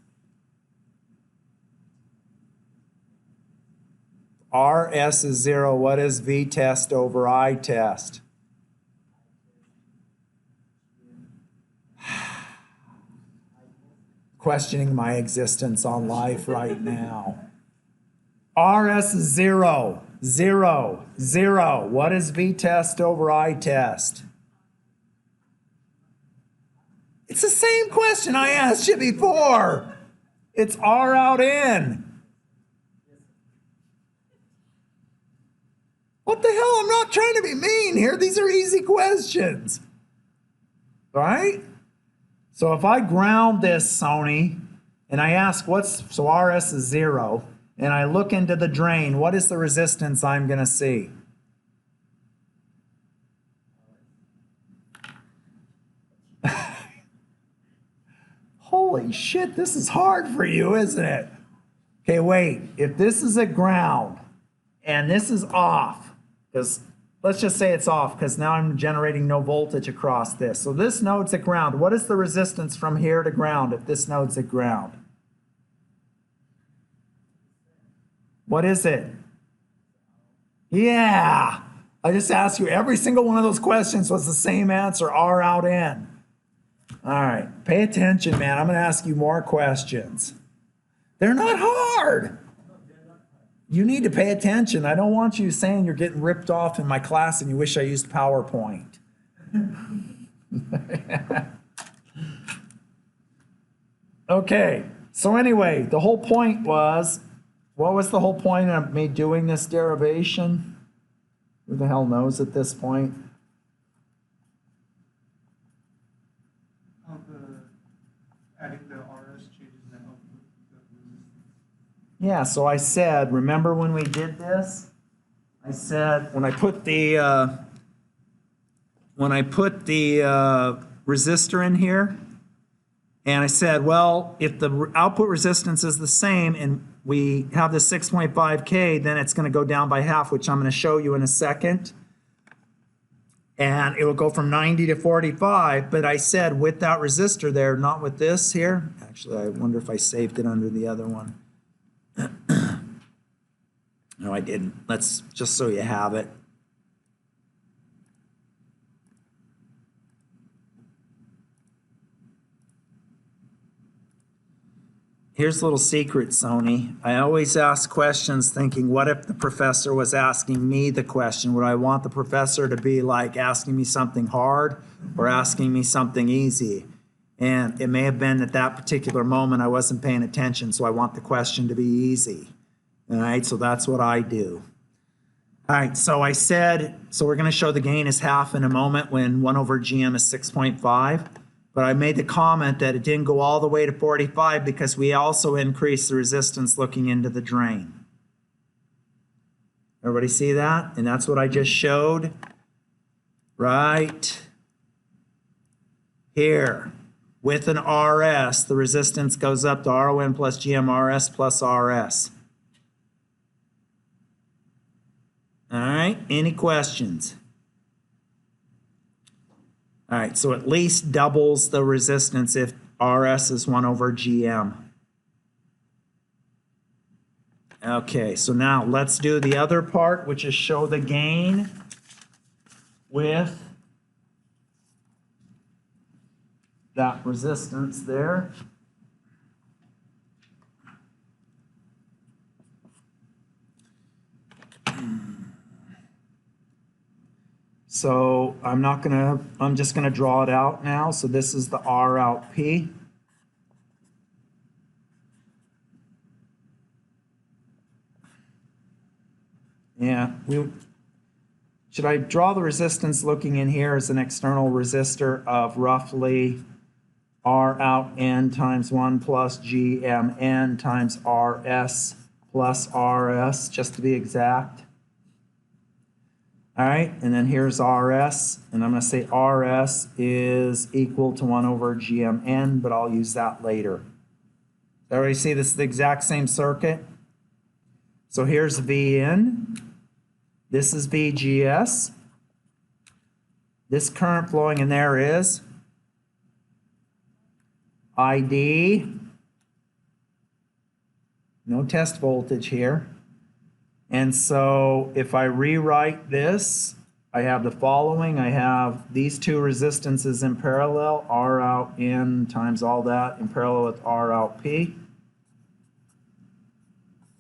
RS is 0, what is V test over I test? questioning my existence on life right now. RS is 0, 0, 0. What is V test over I test? It's the same question I asked you before. It's R out in. What the hell? I'm not trying to be mean here. These are easy questions. Right? So if I ground this, Sony, and I ask so RS is 0, and I look into the drain, what is the resistance I'm going to see? Holy shit, this is hard for you, isn't it? Okay, wait. If this is at ground and this is off, because let's just say it's off because now I'm generating no voltage across this. So this node's at ground. What is the resistance from here to ground if this node's at ground? What is it? Yeah. I just asked you every single one of those questions was the same answer, R out in. All right, pay attention, man. I'm going to ask you more questions. They're not hard. You need to pay attention. I don't want you saying you're getting ripped off in my class and you wish I used PowerPoint. Okay, so anyway, the whole point was, what was the whole point of me doing this derivation? Who the hell knows at this point? How adding the RS changes the output, the resistance. Yeah, so I said, remember when we did this? I said, when I put the resistor in here, and I said, well, if the output resistance is the same and we have the 6.5K, then it's going to go down by half, which I'm going to show you in a second. And it will go from 90 to 45, but I said with that resistor there, not with this here. Actually, I wonder if I saved it under the other one. No, I didn't. Let's just so you have it. Here's a little secret, Sony. I always ask questions thinking, what if the professor was asking me the question? Would I want the professor to be like asking me something hard or asking me something easy? And it may have been at that particular moment I wasn't paying attention, so I want the question to be easy. All right, so that's what I do. All right, so I said, so we're going to show the gain is half in a moment when 1 over GM is 6.5. But I made the comment that it didn't go all the way to 45 because we also increased the resistance looking into the drain. Everybody see that? And that's what I just showed right here. With an RS, the resistance goes up to RON plus GMRS plus RS. All right, any questions? All right, so at least doubles the resistance if RS is 1 over GM. Okay, so now let's do the other part, which is show the gain with that resistance there. So I'm just gonna draw it out now. So this is the R out P. Yeah, should I draw the resistance looking in here as an external resistor of roughly R out N times 1 plus GMN times RS plus RS, just to be exact. All right, and then here's RS, and I'm going to say RS is equal to 1 over GMN, but I'll use that later. Everybody see this is the exact same circuit? So here's VN. This is VGS. This current flowing in there is ID. No test voltage here. And so if I rewrite this, I have the following. I have these two resistances in parallel, R out in times all that in parallel with R out P.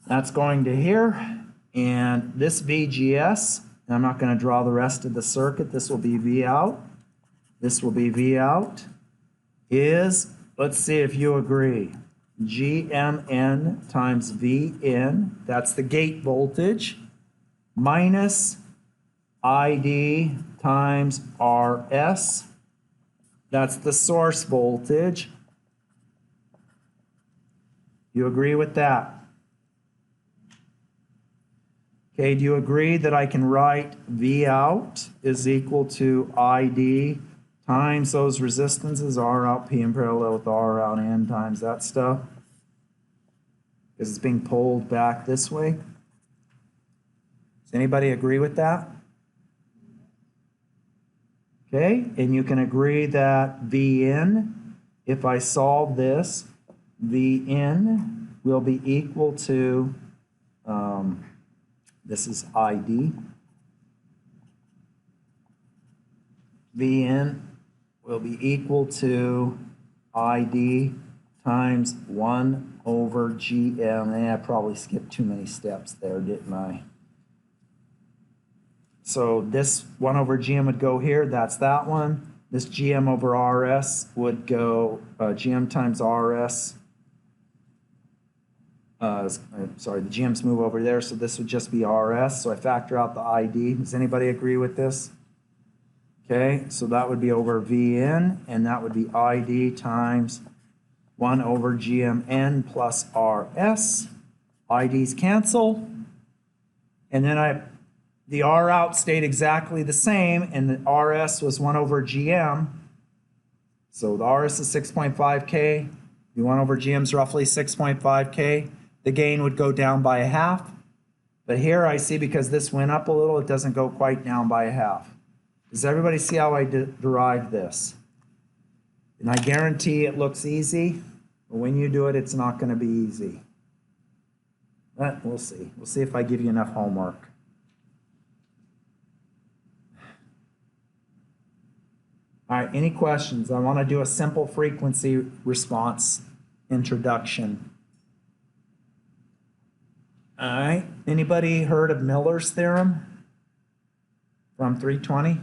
That's going to here. And this VGS, and I'm not going to draw the rest of the circuit. This will be V out. This will be V out. Is, let's see if you agree, GMN times V in, that's the gate voltage, minus ID times RS, that's the source voltage. You agree with that? Okay, do you agree that I can write V out is equal to ID times those resistances, R out P in parallel with R out N times that stuff? Because it's being pulled back this way. Does anybody agree with that? Okay, and you can agree that V in, if I solve this, V in will be equal to, this is ID. V in will be equal to ID times 1 over GM. I probably skipped too many steps there, didn't I? So this 1 over GM would go here. That's that one. This GM over RS would go GM times RS. Sorry, the GMs move over there, so this would just be RS. So I factor out the ID. Does anybody agree with this? Okay, so that would be over V in, and that would be ID times 1 over GMN plus RS. IDs cancel. And then the R out stayed exactly the same, and the RS was 1 over GM. So the RS is 6.5K. The 1 over GM is roughly 6.5K. The gain would go down by a half. But here I see because this went up a little, it doesn't go quite down by a half. Does everybody see how I derived this? And I guarantee it looks easy, but when you do it, it's not going to be easy. But we'll see. We'll see if I give you enough homework. All right, any questions? I want to do a simple frequency response introduction. All right, anybody heard of Miller's theorem from 320?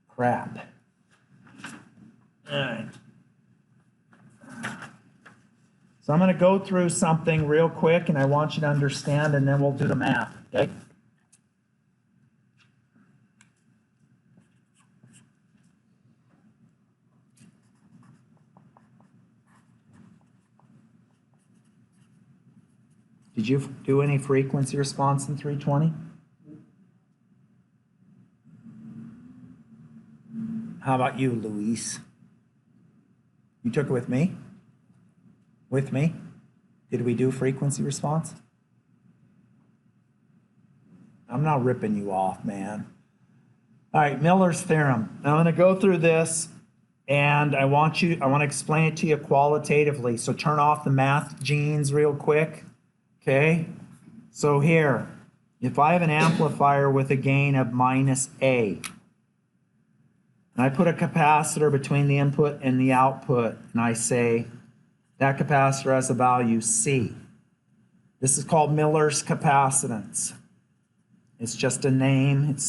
Crap. All right. So I'm going to go through something real quick, and I want you to understand, and then we'll do the math, okay? Did you do any frequency response in 320? How about you, Luis? You took it with me? With me? Did we do frequency response? I'm not ripping you off, man. All right, Miller's theorem. I'm going to go through this, and I want to explain it to you qualitatively. So turn off the math genes real quick. Okay, so here, if I have an amplifier with a gain of minus A, and I put a capacitor between the input and the output, and I say that capacitor has a value C. This is called Miller's capacitance. It's just a name. It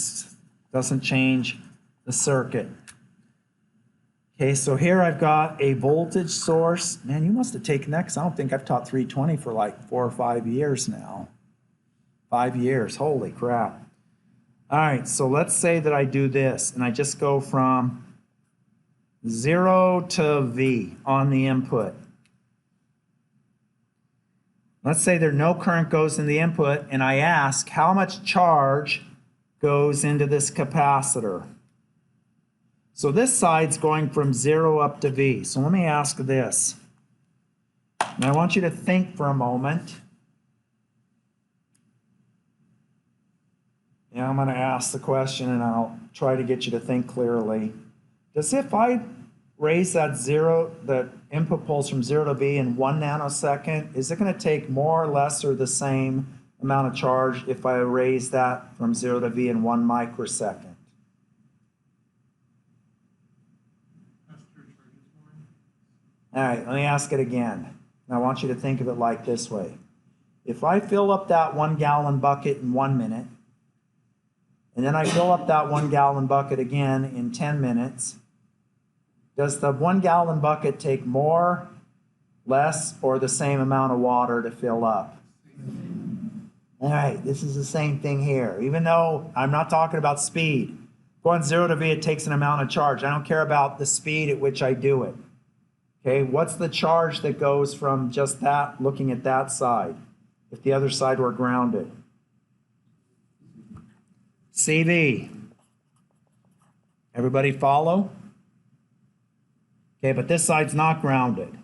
doesn't change the circuit. Okay, so here I've got a voltage source. Man, you must have taken that because I don't think I've taught 320 for like 4 or 5 years now. 5 years, holy crap. All right, so let's say that I do this, and I just go from 0 to V on the input. Let's say there no current goes in the input, and I ask how much charge goes into this capacitor. So this side's going from 0 up to V. So let me ask this. And I want you to think for a moment. Yeah, I'm going to ask the question, and I'll try to get you to think clearly. Does if I raise that the input pulse from 0 to V in 1 nanosecond, is it going to take more or less or the same amount of charge if I raise that from 0 to V in 1 microsecond? Faster charges more. All right, let me ask it again. And I want you to think of it like this way. If I fill up that 1 gallon bucket in 1 minute, and then I fill up that 1 gallon bucket again in 10 minutes, does the 1 gallon bucket take more, less, or the same amount of water to fill up? All right, this is the same thing here. Even though I'm not talking about speed, going 0 to V, it takes an amount of charge. I don't care about the speed at which I do it. Okay, what's the charge that goes from just that, looking at that side, if the other side were grounded? CV. Everybody follow? Okay, but this side's not grounded.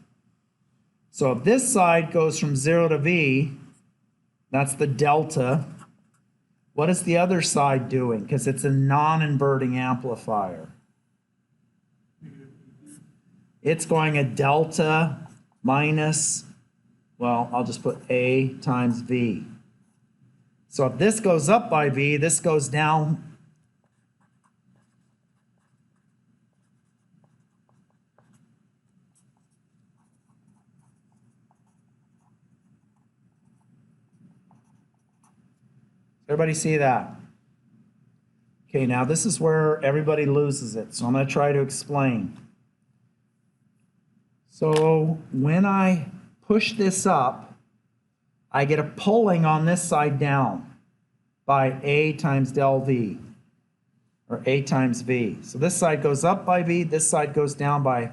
So if this side goes from 0 to V, that's the delta. What is the other side doing? Because it's a non-inverting amplifier. It's going a delta minus, well, I'll just put A times V. So if this goes up by V, this goes down. Everybody see that? Okay, now this is where everybody loses it. So I'm going to try to explain. So when I push this up, I get a pulling on this side down by A times del V, or A times V. So this side goes up by V, this side goes down by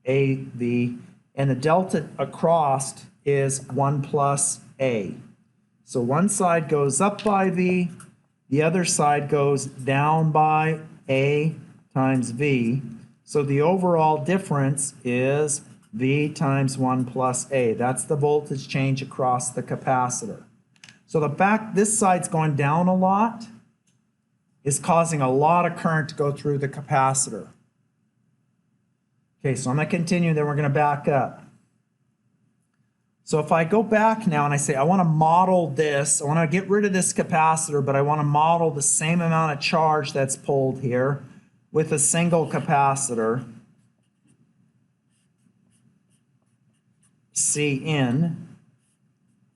AV, and the delta across is 1 plus A. So one side goes up by V, the other side goes down by A times V. So the overall difference is V times 1 plus A. That's the voltage change across the capacitor. So the fact this side's going down a lot is causing a lot of current to go through the capacitor. Okay, so I'm going to continue, then we're going to back up. So if I go back now and I say I want to model this, I want to get rid of this capacitor, but I want to model the same amount of charge that's pulled here with a single capacitor, C in.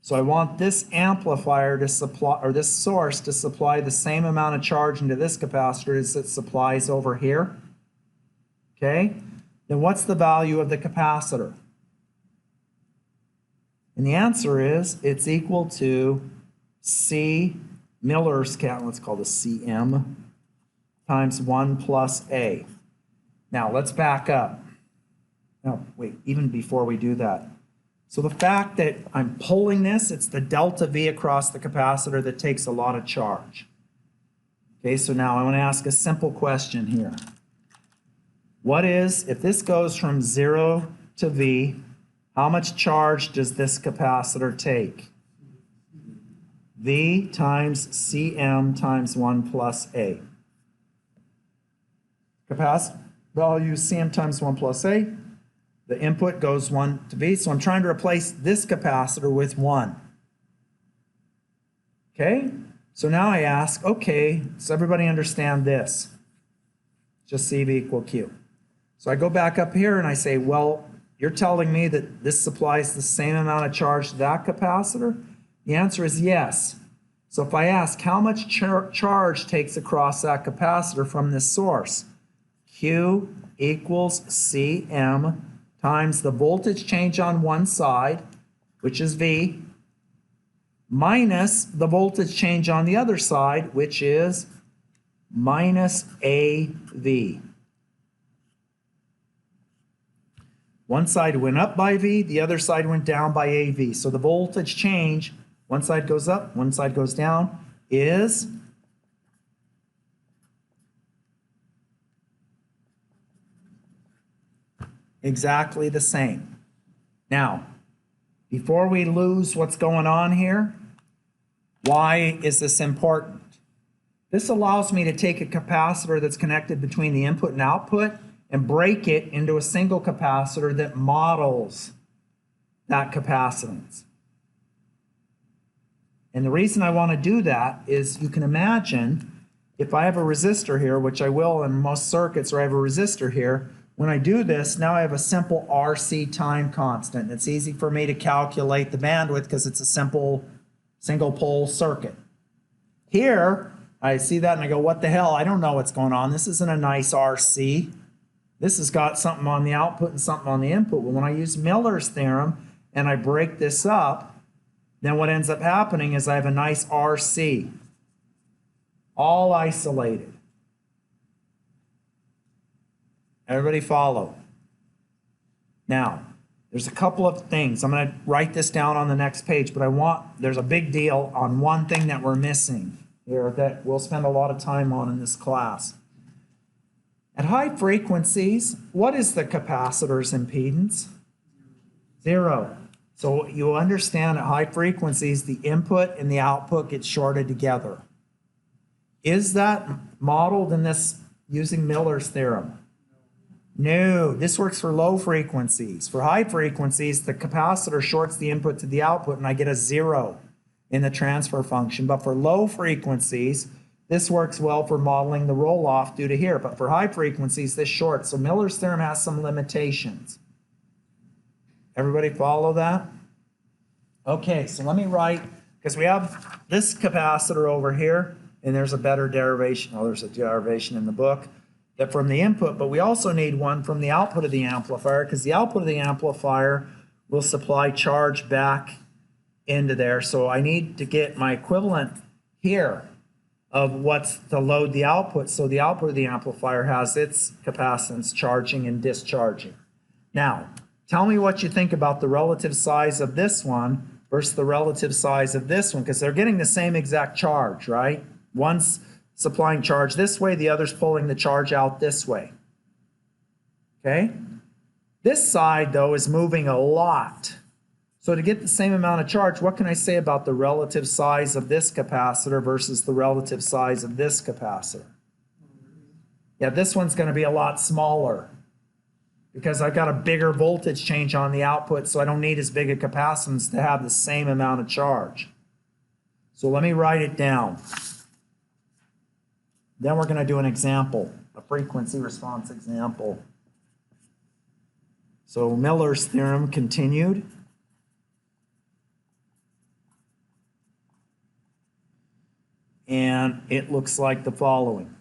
So I want this amplifier to supply, or this source to supply the same amount of charge into this capacitor as it supplies over here. Okay? Then what's the value of the capacitor? And the answer is it's equal to C Miller's count, let's call this Cm, times 1 plus A. Now let's back up. No, wait, even before we do that. So the fact that I'm pulling this, it's the delta V across the capacitor that takes a lot of charge. Okay, so now I want to ask a simple question here. What is, if this goes from 0 to V, how much charge does this capacitor take? V times Cm times 1 plus A. Capacitor value Cm times 1 plus A. The input goes 1 to V, so I'm trying to replace this capacitor with 1. Okay, so now I ask, okay, does everybody understand this? Just CV equal Q. So I go back up here and I say, well, you're telling me that this supplies the same amount of charge to that capacitor? The answer is yes. So if I ask how much charge takes across that capacitor from this source, Q equals Cm times the voltage change on one side, which is V, minus the voltage change on the other side, which is minus AV. One side went up by V, the other side went down by AV. So the voltage change, one side goes up, one side goes down, is exactly the same. Now, before we lose what's going on here, why is this important? This allows me to take a capacitor that's connected between the input and output and break it into a single capacitor that models that capacitance. And the reason I want to do that is you can imagine if I have a resistor here, which I will in most circuits, or I have a resistor here, when I do this, now I have a simple RC time constant. It's easy for me to calculate the bandwidth because it's a simple single pole circuit. Here, I see that and I go, what the hell? I don't know what's going on. This isn't a nice RC. This has got something on the output and something on the input. Well, when I use Miller's theorem and I break this up, then what ends up happening is I have a nice RC, all isolated. Everybody follow? Now, there's a couple of things. I'm going to write this down on the next page, but there's a big deal on one thing that we're missing here that we'll spend a lot of time on in this class. At high frequencies, what is the capacitor's impedance? 0. So you understand at high frequencies, the input and the output get shorted together. Is that modeled in this using Miller's theorem? No, this works for low frequencies. For high frequencies, the capacitor shorts the input to the output and I get a 0 in the transfer function. But for low frequencies, this works well for modeling the roll-off due to here. But for high frequencies, this shorts. So Miller's theorem has some limitations. Everybody follow that? Okay, so let me write, because we have this capacitor over here, and there's a better derivation. Oh, there's a derivation in the book. That from the input, but we also need one from the output of the amplifier, because the output of the amplifier will supply charge back into there. So I need to get my equivalent here of what's to load the output. So the output of the amplifier has its capacitance charging and discharging. Now, tell me what you think about the relative size of this one versus the relative size of this one, because they're getting the same exact charge, right? One's supplying charge this way, the other's pulling the charge out this way. Okay? This side, though, is moving a lot. So to get the same amount of charge, what can I say about the relative size of this capacitor versus the relative size of this capacitor? Yeah, this one's going to be a lot smaller because I've got a bigger voltage change on the output, so I don't need as big a capacitance to have the same amount of charge. So let me write it down. Then we're going to do an example, a frequency response example. So Miller's theorem continued. And it looks like the following.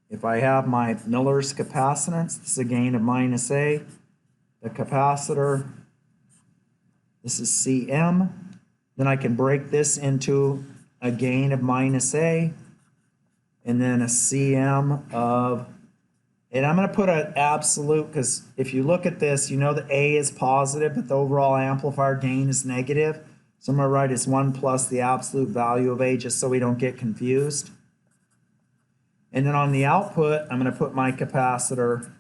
If I have my Miller's capacitance, this is a gain of minus A. The capacitor, this is Cm. Then I can break this into a gain of minus A, and then a Cm of, and I'm going to put an absolute, because if you look at this, you know that A is positive, but the overall amplifier gain is negative. So I'm going to write as 1 plus the absolute value of A, just so we don't get confused. And then on the output, I'm going to put my capacitor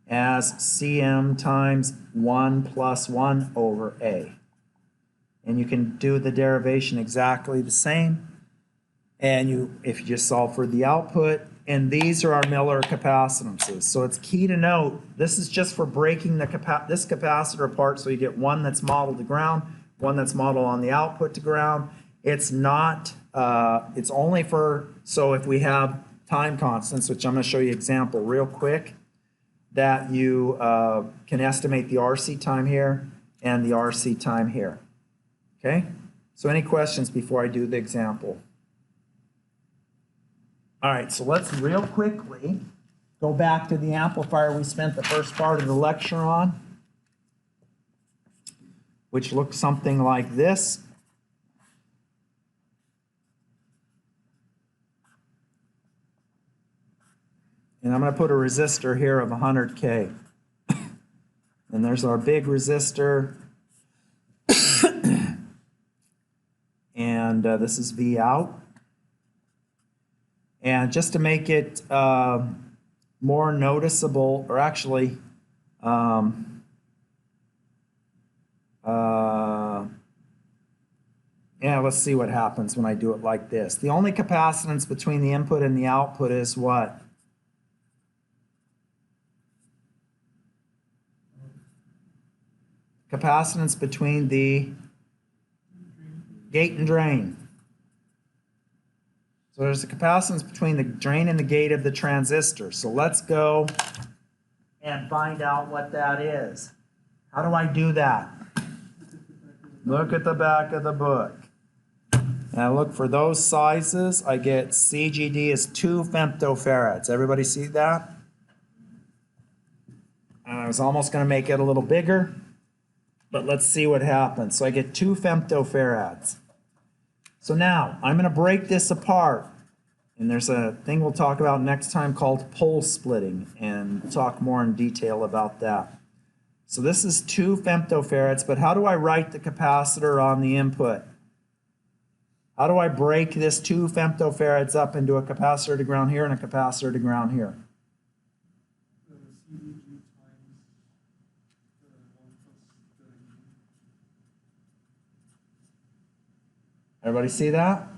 as Cm times 1 plus 1 over A. And you can do the derivation exactly the same. And if you just solve for the output, and these are our Miller capacitances. So it's key to note, this is just for breaking this capacitor apart, so you get one that's modeled to ground, one that's modeled on the output to ground. It's not, it's only for, so if we have time constants, which I'm going to show you an example real quick, that you can estimate the RC time here and the RC time here. Okay? So any questions before I do the example? All right, so let's real quickly go back to the amplifier we spent the first part of the lecture on, which looks something like this. And I'm going to put a resistor here of 100K. And there's our big resistor. And this is V out. And just to make it more noticeable, or actually, yeah, let's see what happens when I do it like this. The only capacitance between the input and the output is what? capacitance between the gate and drain? So there's a capacitance between the drain and the gate of the transistor. So let's go and find out what that is. How do I do that? Look at the back of the book. And I look for those sizes. I get CGD is 2 femtofarads. Everybody see that? And I was almost going to make it a little bigger, but let's see what happens. So I get 2 femtofarads. So now I'm going to break this apart. And there's a thing we'll talk about next time called pole splitting, and talk more in detail about that. So this is 2 femtofarads, but how do I write the capacitor on the input? How do I break this 2 femtofarads up into a capacitor to ground here and a capacitor to ground here? The CDG times the 1 plus the U. Everybody see that?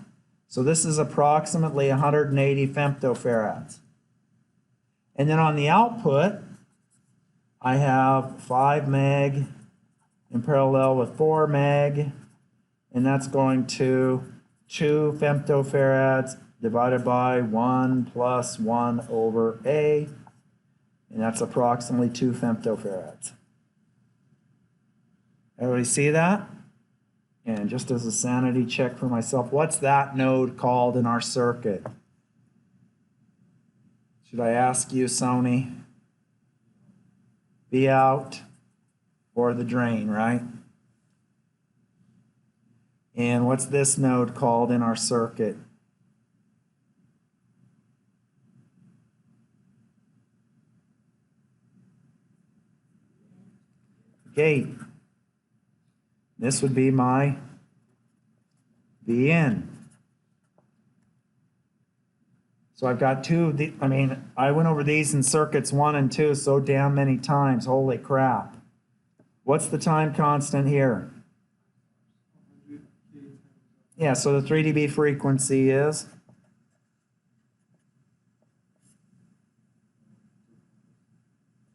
So this is approximately 180 femtofarads. And then on the output, I have 5 meg in parallel with 4 meg, and that's going to 2 femtofarads divided by 1 plus 1 over A, and that's approximately 2 femtofarads. Everybody see that? And just as a sanity check for myself, what's that node called in our circuit? Should I ask you, Sony? Be out or the drain, right? And what's this node called in our circuit? Gate. This would be my VN. So I've got I went over these in circuits 1 and 2 so damn many times. Holy crap. What's the time constant here? 100K times Yeah, so the 3 dB frequency is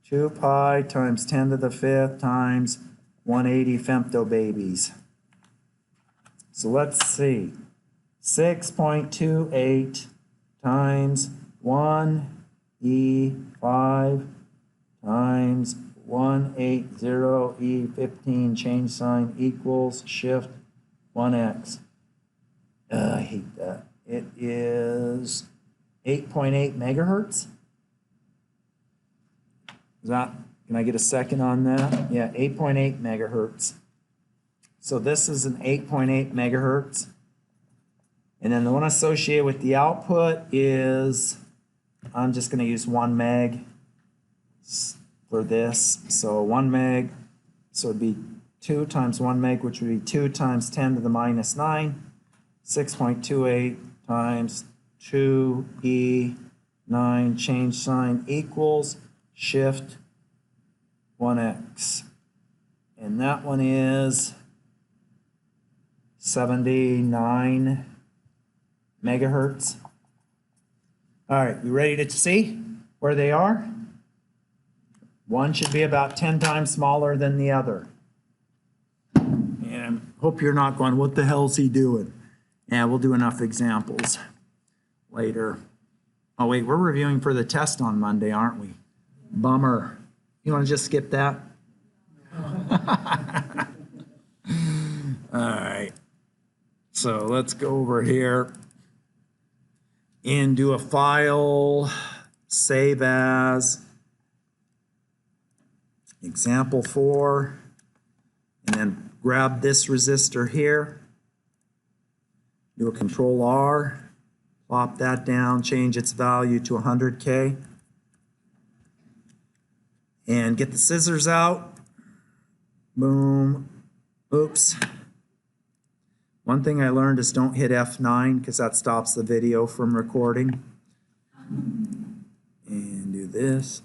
2 pi times 10 to the 5th times 180 femtobabies. So let's see. 6.28 times 1E5 times 180E15 change sign equals shift 1x. I hate that. It is 8.8 megahertz. Is that, can I get a second on that? Yeah, 8.8 megahertz. So this is an 8.8 megahertz. And then the one associated with the output is, I'm just going to use 1 meg for this. So 1 meg, so it'd be 2 times 1 meg, which would be 2 times 10 to the minus 9. 6.28 times 2E9 change sign equals shift 1x. And that one is 79 megahertz. All right, you ready to see where they are? One should be about 10 times smaller than the other. And I hope you're not going, what the hell's he doing? Yeah, we'll do enough examples later. Oh wait, we're reviewing for the test on Monday, aren't we? Bummer. You want to just skip that? All right. So let's go over here and do a file, save as, example 4, and then grab this resistor here, do a control R, plop that down, change its value to 100K, and get the scissors out. Boom. Oops. One thing I learned is don't hit F9 because that stops the video from recording. And do this.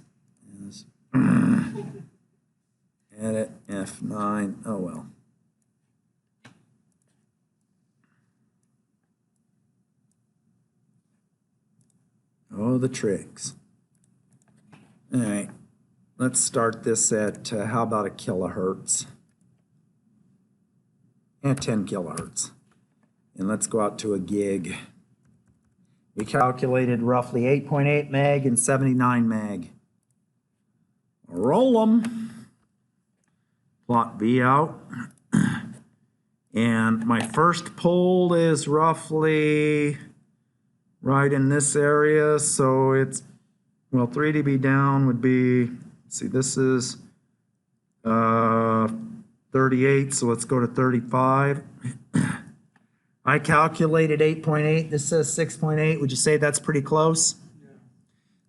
Edit F9. Oh well. Oh, the tricks. All right. Let's start this at, how about a kilohertz? and 10 kilohertz. And let's go out to a gig. We calculated roughly 8.8 meg and 79 meg. Roll them. Plot V out. And my first pole is roughly right in this area, so it's, well, 3 dB down would be, see, this is 38, so let's go to 35. I calculated 8.8, this says 6.8, would you say that's pretty close? Yeah.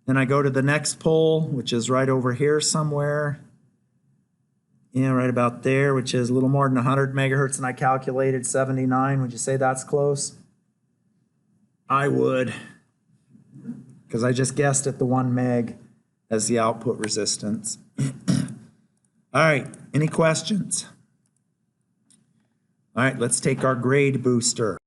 Then I go to the next pole, which is right over here somewhere. Yeah, right about there, which is a little more than 100 megahertz, and I calculated 79. Would you say that's close? I would, because I just guessed at the 1 meg as the output resistance. All right, any questions? All right, let's take our grade booster.